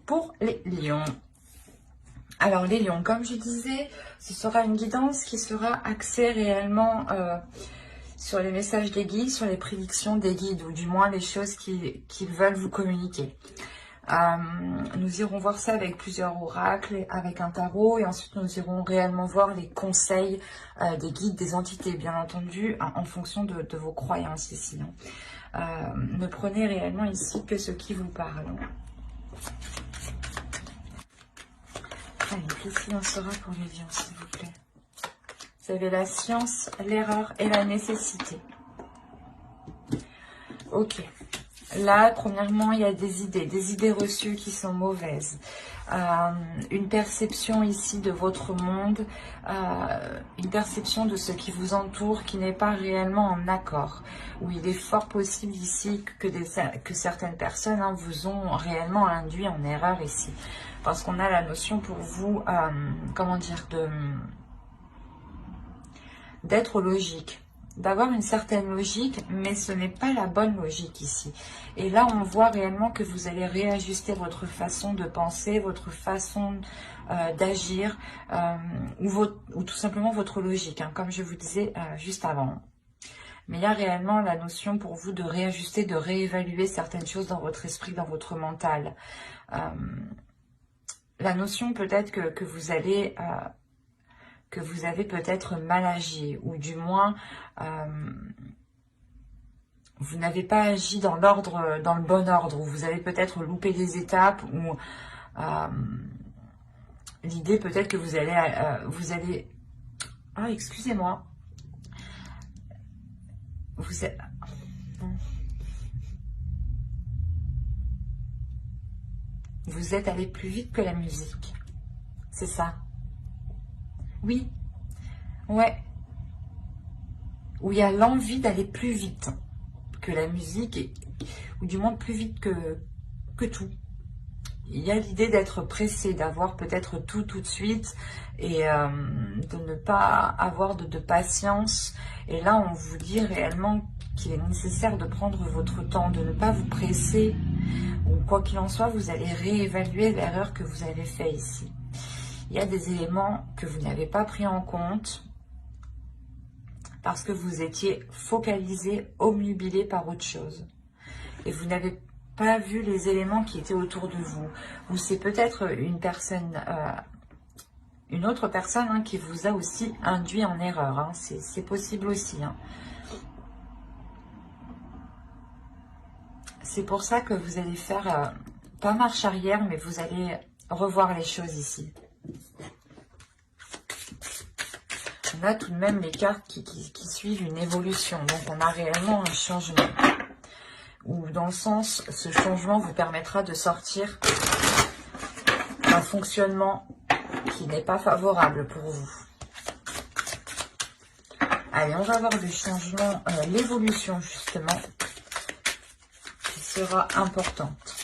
pour les lions. Alors les lions, comme je disais, ce sera une guidance qui sera axée réellement sur les messages des guides, sur les prédictions des guides, ou du moins les choses qu'ils veulent vous communiquer. Nous irons voir ça avec plusieurs oracles, avec un tarot, et ensuite nous irons réellement voir les conseils des guides, des entités, bien entendu, en fonction de vos croyances ici. Ne prenez réellement ici que ce qui vous parle. Allez, quel silence sera pour les lions, s'il vous plaît? Vous avez la science, l'erreur et la nécessité. Ok. Là, premièrement, il y a des idées reçues qui sont mauvaises. Une perception ici de votre monde, une perception de ce qui vous entoure qui n'est pas réellement en accord. Où il est fort possible ici que certaines personnes vous ont réellement induit en erreur ici. Parce qu'on a la notion pour vous, comment dire, d'être logique. D'avoir une certaine logique, mais ce n'est pas la bonne logique ici. Et là, on voit réellement que vous allez réajuster votre façon de penser, votre façon d'agir, ou tout simplement votre logique, comme je vous disais juste avant. Mais il y a réellement la notion pour vous de réajuster, de réévaluer certaines choses dans votre esprit, dans votre mental. La notion peut-être que vous allez... que vous avez peut-être mal agi, ou du moins vous n'avez pas agi dans l'ordre, dans le bon ordre, ou vous avez peut-être loupé des étapes, ou l'idée peut-être que vous allez ah, excusez-moi, vous êtes allé plus vite que la musique, c'est ça? Oui, ouais. Où il y a l'envie d'aller plus vite que la musique, ou du moins plus vite que tout. Il y a l'idée d'être pressé, d'avoir peut-être tout de suite, et de ne pas avoir de patience. Et là, on vous dit réellement qu'il est nécessaire de prendre votre temps, de ne pas vous presser. Ou quoi qu'il en soit, vous allez réévaluer l'erreur que vous avez faite ici. Il y a des éléments que vous n'avez pas pris en compte parce que vous étiez focalisé, obnubilé par autre chose. Et vous n'avez pas vu les éléments qui étaient autour de vous. Ou c'est peut-être une personne, une autre personne qui vous a aussi induit en erreur. C'est possible aussi. C'est pour ça que vous allez faire, pas marche arrière, mais vous allez revoir les choses ici. On a tout de même les cartes qui suivent une évolution. Donc, on a réellement un changement. Ou dans le sens, ce changement vous permettra de sortir d'un fonctionnement qui n'est pas favorable pour vous. Allez, on va voir le changement, l'évolution justement, qui sera importante.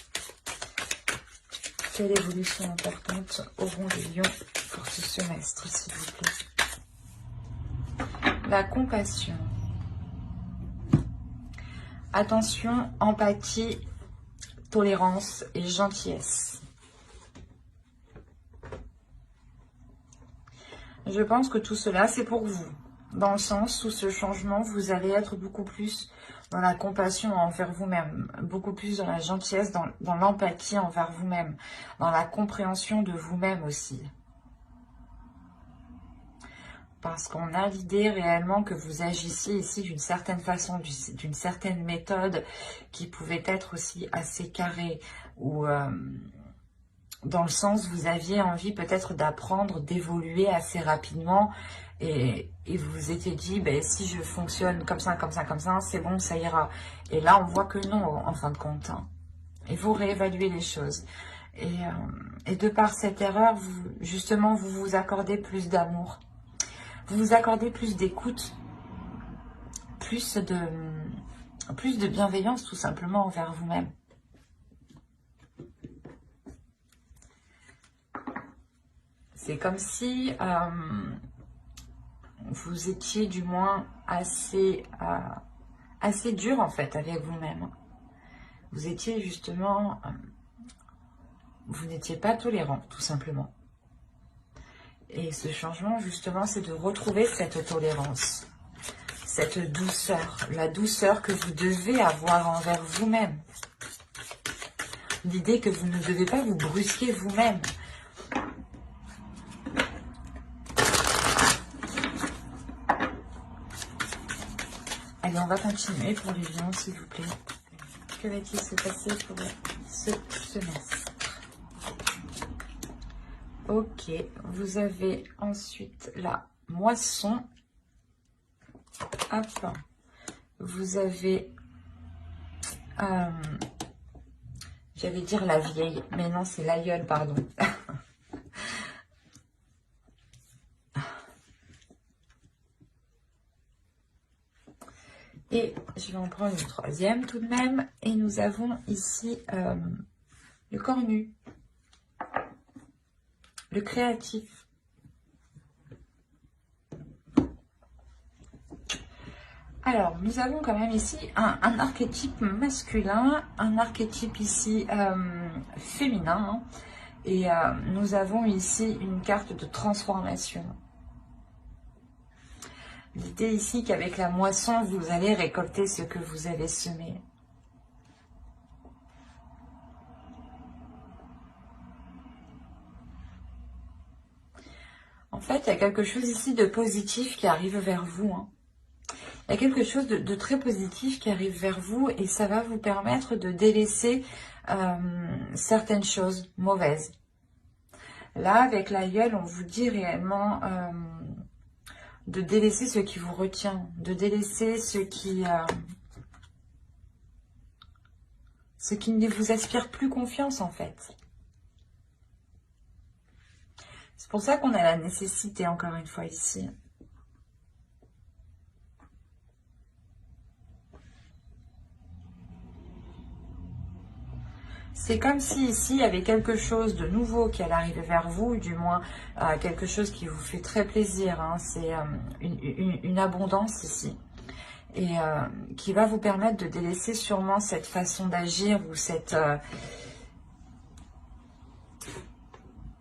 Quelle évolution importante auront les lions pour ce semestre, s'il vous plaît? La compassion. Attention, empathie, tolérance et gentillesse. Je pense que tout cela, c'est pour vous. Dans le sens où ce changement, vous allez être beaucoup plus dans la compassion envers vous-même, beaucoup plus dans la gentillesse, dans l'empathie envers vous-même, dans la compréhension de vous-même aussi. Parce qu'on a l'idée réellement que vous agissiez ici d'une certaine façon, d'une certaine méthode qui pouvait être aussi assez carrée. Ou dans le sens, vous aviez envie peut-être d'apprendre, d'évoluer assez rapidement. Et vous vous étiez dit, si je fonctionne comme ça, c'est bon, ça ira. Et là, on voit que non, en fin de compte. Et vous réévaluez les choses. Et de par cette erreur, justement, vous vous accordez plus d'amour. Vous vous accordez plus d'écoute, plus de bienveillance tout simplement envers vous-même. C'est comme si vous étiez du moins assez dur en fait avec vous-même. Vous étiez justement Vous n'étiez pas tolérant, tout simplement. Et ce changement, justement, c'est de retrouver cette tolérance, cette douceur, la douceur que vous devez avoir envers vous-même. L'idée que vous ne devez pas vous brusquer vous-même. Allez, on va continuer pour les lions, s'il vous plaît. Que va-t-il se passer pour ce semestre? Ok, vous avez ensuite la moisson. Hop. Vous avez... j'allais dire la vieille, mais non, c'est l'aïeul, pardon. Et je vais en prendre une troisième tout de même. Et nous avons ici le cornu, le créatif. Alors, nous avons quand même ici un archétype masculin, un archétype ici féminin. Hein, et nous avons ici une carte de transformation. L'idée ici qu'avec la moisson, vous allez récolter ce que vous avez semé. En fait, il y a quelque chose ici de positif qui arrive vers vous. Hein. Il y a quelque chose de très positif qui arrive vers vous et ça va vous permettre de délaisser certaines choses mauvaises. Là, avec l'aïeul, on vous dit réellement... de délaisser ce qui vous retient, de délaisser ce qui ne vous aspire plus confiance en fait. C'est pour ça qu'on a la nécessité, encore une fois, ici. C'est comme si ici, il y avait quelque chose de nouveau qui allait arriver vers vous, du moins quelque chose qui vous fait très plaisir. Hein. C'est une abondance ici. Et qui va vous permettre de délaisser sûrement cette façon d'agir ou cette...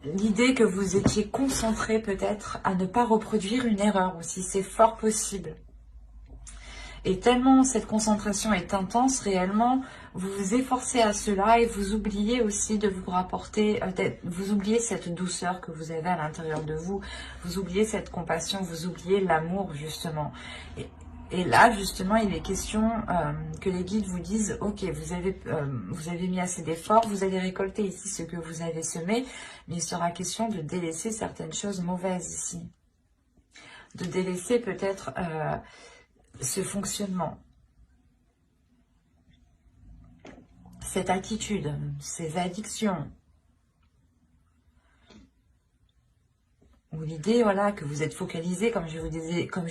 l'idée que vous étiez concentré peut-être à ne pas reproduire une erreur aussi. C'est fort possible. Et tellement cette concentration est intense, réellement, vous vous efforcez à cela et vous oubliez aussi de vous rapporter, vous oubliez cette douceur que vous avez à l'intérieur de vous, vous oubliez cette compassion, vous oubliez l'amour justement. Et là, justement, il est question que les guides vous disent, ok, vous avez mis assez d'efforts, vous allez récolter ici ce que vous avez semé, mais il sera question de délaisser certaines choses mauvaises ici. De délaisser peut-être... ce fonctionnement, cette attitude, ces addictions, ou l'idée voilà, que vous êtes focalisé, comme je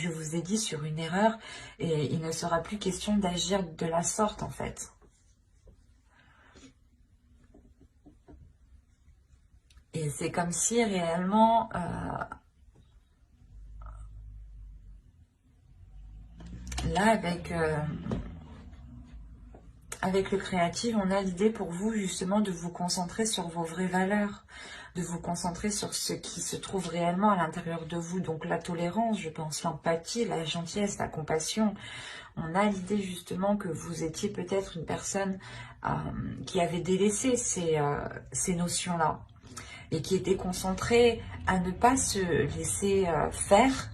vous ai dit, sur une erreur, et il ne sera plus question d'agir de la sorte en fait. Et c'est comme si réellement... là, avec le créatif, on a l'idée pour vous justement de vous concentrer sur vos vraies valeurs, de vous concentrer sur ce qui se trouve réellement à l'intérieur de vous. Donc la tolérance, je pense, l'empathie, la gentillesse, la compassion. On a l'idée justement que vous étiez peut-être une personne qui avait délaissé ces notions-là et qui était concentrée à ne pas se laisser faire.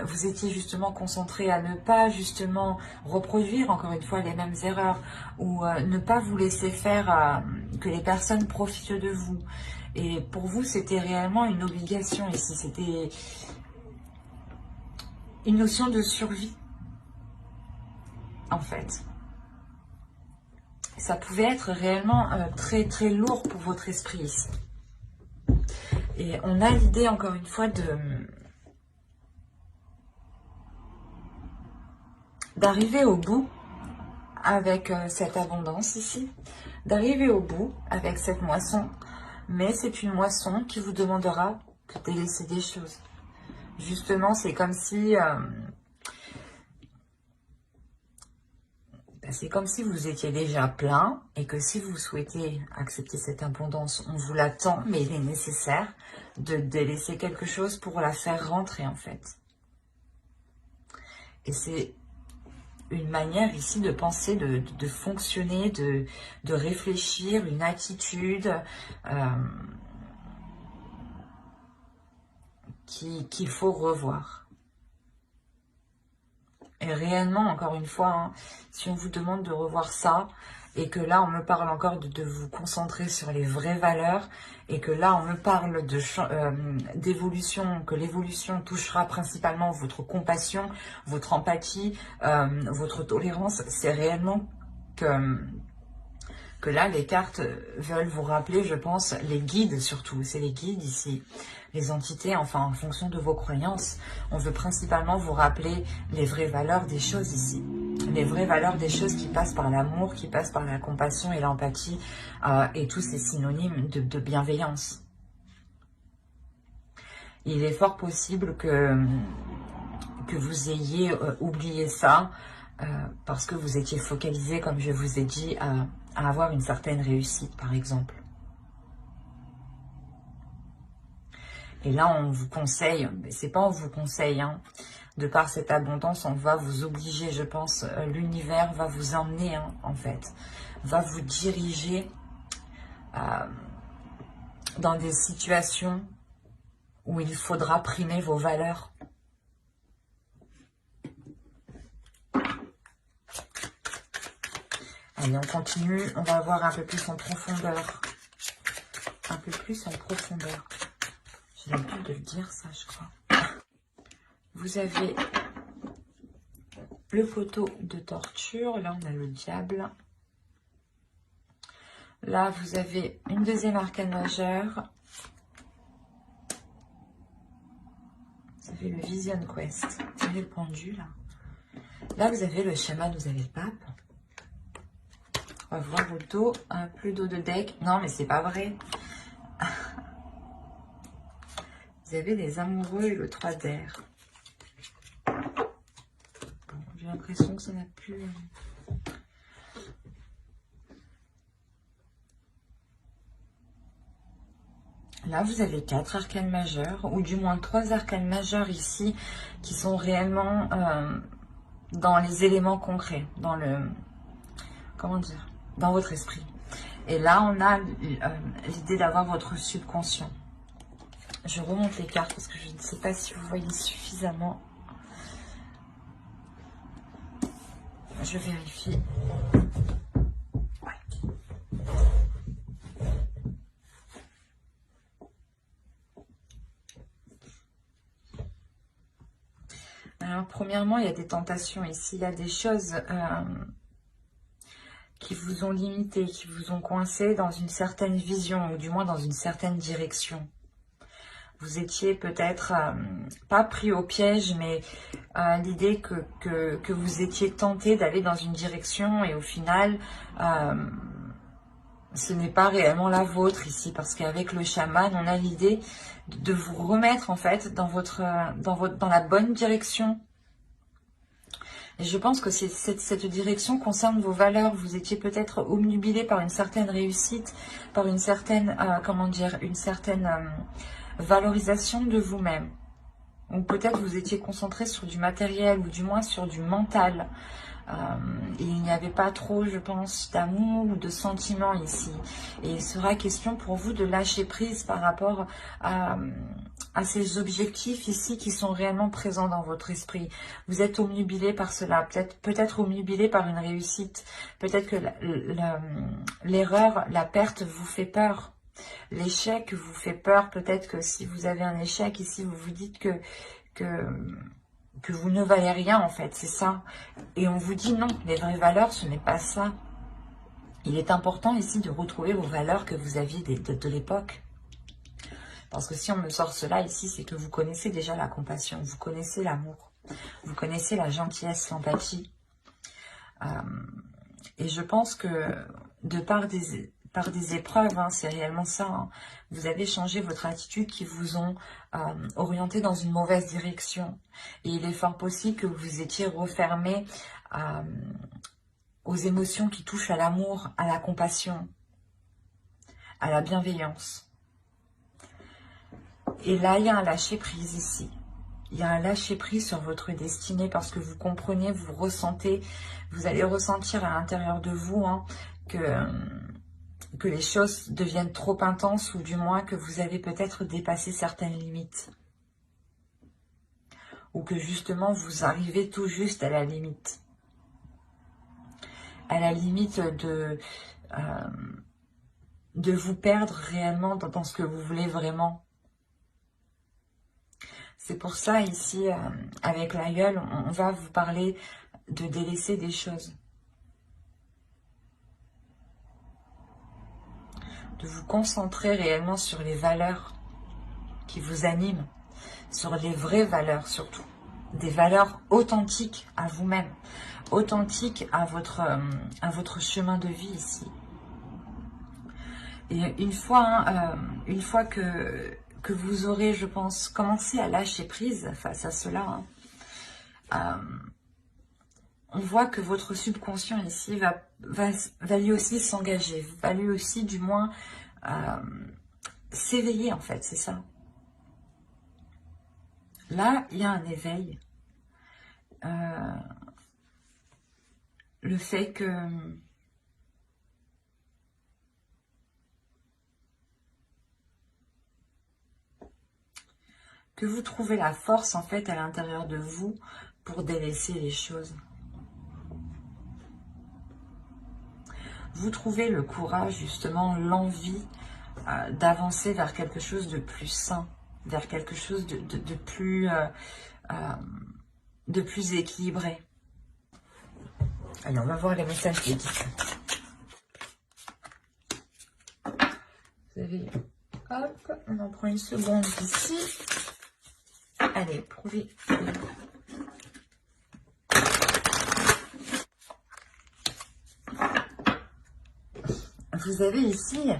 Vous étiez justement concentré à ne pas justement reproduire encore une fois les mêmes erreurs ou ne pas vous laisser faire que les personnes profitent de vous. Et pour vous, c'était réellement une obligation ici. C'était une notion de survie, en fait. Ça pouvait être réellement très très lourd pour votre esprit ici. Et on a l'idée encore une fois d'arriver au bout avec cette abondance ici, d'arriver au bout avec cette moisson, mais c'est une moisson qui vous demandera de délaisser des choses. Justement, c'est comme si C'est comme si vous étiez déjà plein et que si vous souhaitez accepter cette abondance, on vous l'attend, mais il est nécessaire de délaisser quelque chose pour la faire rentrer en fait. Et c'est une manière ici de penser, de fonctionner, de réfléchir, une attitude qu'il faut revoir. Et réellement, encore une fois, hein, si on vous demande de revoir ça, et que là, on me parle encore de vous concentrer sur les vraies valeurs, et que là, on me parle d'évolution, que l'évolution touchera principalement votre compassion, votre empathie, votre tolérance, c'est réellement que là, les cartes veulent vous rappeler, je pense, les guides surtout, c'est les guides ici, les entités, enfin, en fonction de vos croyances. On veut principalement vous rappeler les vraies valeurs des choses ici. Les vraies valeurs des choses qui passent par l'amour, qui passent par la compassion et l'empathie, et tous ces synonymes de bienveillance. Il est fort possible que vous ayez oublié ça, parce que vous étiez focalisé, comme je vous ai dit, à avoir une certaine réussite, par exemple. Et là, on vous conseille, mais c'est pas on vous conseille, hein, de par cette abondance, on va vous obliger, je pense, l'univers va vous emmener, hein, en fait, va vous diriger dans des situations où il faudra primer vos valeurs. Allez, on continue, on va voir un peu plus en profondeur. Un peu plus en profondeur. J'ai l'habitude de le dire, ça, je crois. Vous avez le poteau de torture. Là, on a le diable. Là, vous avez une deuxième arcane majeure. Vous avez le Vision Quest. Vous avez le pendu, là. Là, vous avez le chaman, vous avez le pape. On va voir vos dos. Plus d'eau de deck. Non, mais c'est pas vrai. Vous avez les amoureux et le 3 d'air. Bon, j'ai l'impression que ça n'a plus... Là, vous avez 4 arcanes majeures, ou du moins 3 arcanes majeures ici, qui sont réellement dans les éléments concrets, dans le... Comment dire? Dans votre esprit. Et là, on a l'idée d'avoir votre subconscient. Je remonte les cartes parce que je ne sais pas si vous voyez suffisamment. Je vérifie. Ouais. Alors, premièrement, il y a des tentations ici. Il y a des choses qui vous ont limité, qui vous ont coincé dans une certaine vision, ou du moins dans une certaine direction. Vous étiez peut-être pas pris au piège, mais l'idée que vous étiez tenté d'aller dans une direction et au final, ce n'est pas réellement la vôtre ici, parce qu'avec le chaman, on a l'idée de vous remettre en fait dans la bonne direction. Et je pense que cette direction concerne vos valeurs. Vous étiez peut-être obnubilé par une certaine réussite, par une certaine, comment dire, une certaine valorisation de vous-même. Ou peut-être vous étiez concentré sur du matériel, ou du moins sur du mental. Et il n'y avait pas trop, je pense, d'amour ou de sentiments ici. Et il sera question pour vous de lâcher prise par rapport à ces objectifs ici qui sont réellement présents dans votre esprit. Vous êtes obnubilé par cela, peut-être obnubilé par une réussite. Peut-être que l'erreur, la perte vous fait peur. L'échec vous fait peur. Peut-être que si vous avez un échec ici, vous vous dites que vous ne valez rien en fait, c'est ça. Et on vous dit non, les vraies valeurs, ce n'est pas ça. Il est important ici de retrouver vos valeurs que vous aviez de l'époque. Parce que si on me sort cela ici, c'est que vous connaissez déjà la compassion, vous connaissez l'amour, vous connaissez la gentillesse, l'empathie. Et je pense que de par des épreuves, hein, c'est réellement ça, hein, vous avez changé votre attitude qui vous ont orienté dans une mauvaise direction. Et il est fort possible que vous étiez refermé aux émotions qui touchent à l'amour, à la compassion, à la bienveillance. Et là, il y a un lâcher-prise ici. Il y a un lâcher-prise sur votre destinée parce que vous comprenez, vous ressentez, vous allez ressentir à l'intérieur de vous que les choses deviennent trop intenses ou du moins que vous avez peut-être dépassé certaines limites. Ou que justement vous arrivez tout juste à la limite. À la limite de vous perdre réellement dans ce que vous voulez vraiment. C'est pour ça ici, avec l'aïeul, on va vous parler de délaisser des choses. De vous concentrer réellement sur les valeurs qui vous animent, sur les vraies valeurs surtout. Des valeurs authentiques à vous-même, authentiques à votre chemin de vie ici. Et une fois que vous aurez, je pense, commencé à lâcher prise face à cela, on voit que votre subconscient ici va lui aussi s'engager, va lui aussi du moins s'éveiller en fait, c'est ça. Là, il y a un éveil. Le fait que vous trouvez la force en fait à l'intérieur de vous pour délaisser les choses. Vous trouvez le courage, justement, l'envie d'avancer vers quelque chose de plus sain, vers quelque chose de plus équilibré. Allez, on va voir les messages des guides. Vous avez... Hop, on en prend une seconde ici. Allez, prouvez. Vous avez ici,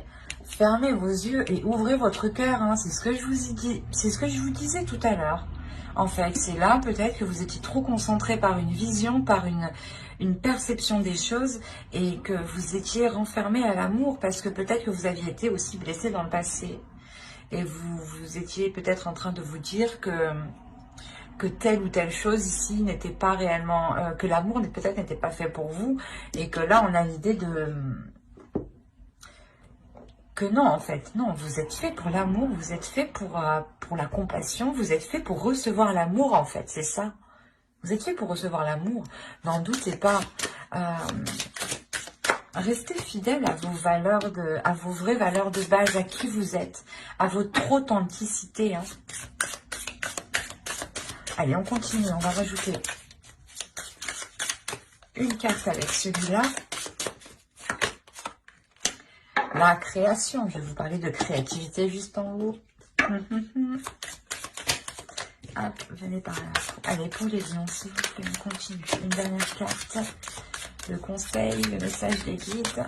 fermez vos yeux et ouvrez votre cœur. Hein. C'est ce que je vous ai dit, c'est ce que je vous disais tout à l'heure. En fait, c'est là peut-être que vous étiez trop concentré par une vision, par une perception des choses et que vous étiez renfermé à l'amour parce que peut-être que vous aviez été aussi blessé dans le passé. Et vous étiez peut-être en train de vous dire que telle ou telle chose ici n'était pas réellement, que l'amour peut-être n'était pas fait pour vous, et que là on a l'idée que non en fait, non, vous êtes fait pour l'amour, vous êtes fait pour la compassion, vous êtes fait pour recevoir l'amour en fait, c'est ça. Vous êtes fait pour recevoir l'amour, n'en doutez pas. Restez fidèle à vos valeurs, à vos vraies valeurs de base, à qui vous êtes, à votre authenticité. Hein. Allez, on continue, on va rajouter une carte avec celui-là. La création, je vais vous parler de créativité juste en haut. Hop, venez par là. Allez, pour les lions, s'il vous plaît, on continue. Une dernière carte. Le conseil, le message des guides.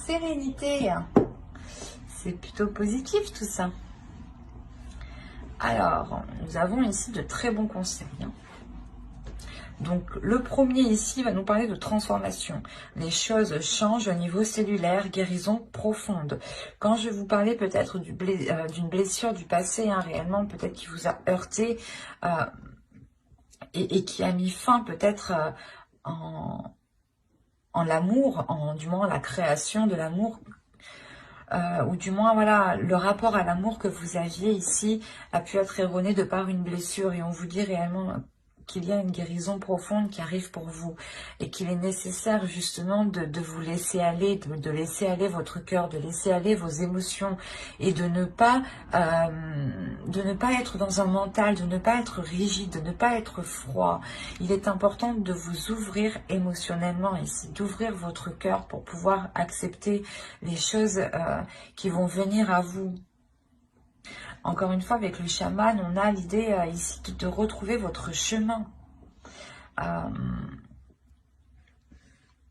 Sérénité. C'est plutôt positif tout ça. Alors, nous avons ici de très bons conseils. Donc, le premier ici va nous parler de transformation. Les choses changent au niveau cellulaire, guérison profonde. Quand je vous parlais peut-être d'une blessure du passé, hein, réellement, peut-être qui vous a heurté et qui a mis fin peut-être en l'amour, du moins la création de l'amour, ou du moins voilà, le rapport à l'amour que vous aviez ici a pu être erroné de par une blessure, et on vous dit réellement qu'il y a une guérison profonde qui arrive pour vous et qu'il est nécessaire justement de vous laisser aller, de laisser aller votre cœur, de laisser aller vos émotions et de ne pas être dans un mental, de ne pas être rigide, de ne pas être froid. Il est important de vous ouvrir émotionnellement ici, d'ouvrir votre cœur pour pouvoir accepter les choses qui vont venir à vous. Encore une fois, avec le chaman, on a l'idée ici de retrouver votre chemin.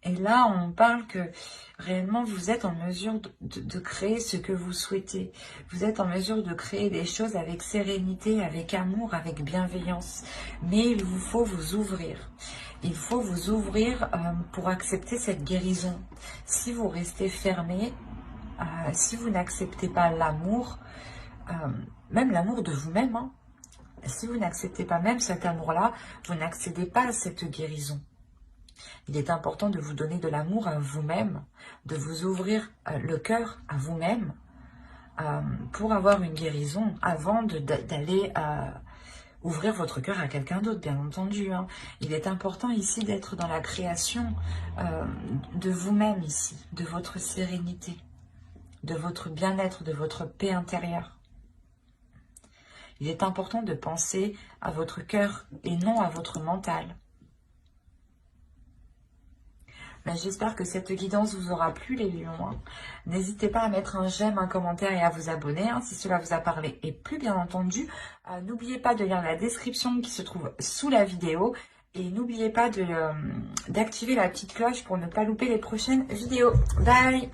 Et là, on parle que réellement, vous êtes en mesure de créer ce que vous souhaitez. Vous êtes en mesure de créer des choses avec sérénité, avec amour, avec bienveillance. Mais il vous faut vous ouvrir. Il faut vous ouvrir pour accepter cette guérison. Si vous restez fermé, si vous n'acceptez pas l'amour, même l'amour de vous-même, hein, si vous n'acceptez pas même cet amour-là, vous n'accédez pas à cette guérison. Il est important de vous donner de l'amour à vous-même, de vous ouvrir le cœur à vous-même pour avoir une guérison avant d'aller ouvrir votre cœur à quelqu'un d'autre, bien entendu. Hein. Il est important ici d'être dans la création de vous-même ici, de votre sérénité, de votre bien-être, de votre paix intérieure. Il est important de penser à votre cœur et non à votre mental. Ben, j'espère que cette guidance vous aura plu, les lions. Hein. N'hésitez pas à mettre un j'aime, un commentaire et à vous abonner hein, si cela vous a parlé. Et plus bien entendu, n'oubliez pas de lire la description qui se trouve sous la vidéo. Et n'oubliez pas d'activer la petite cloche pour ne pas louper les prochaines vidéos. Bye!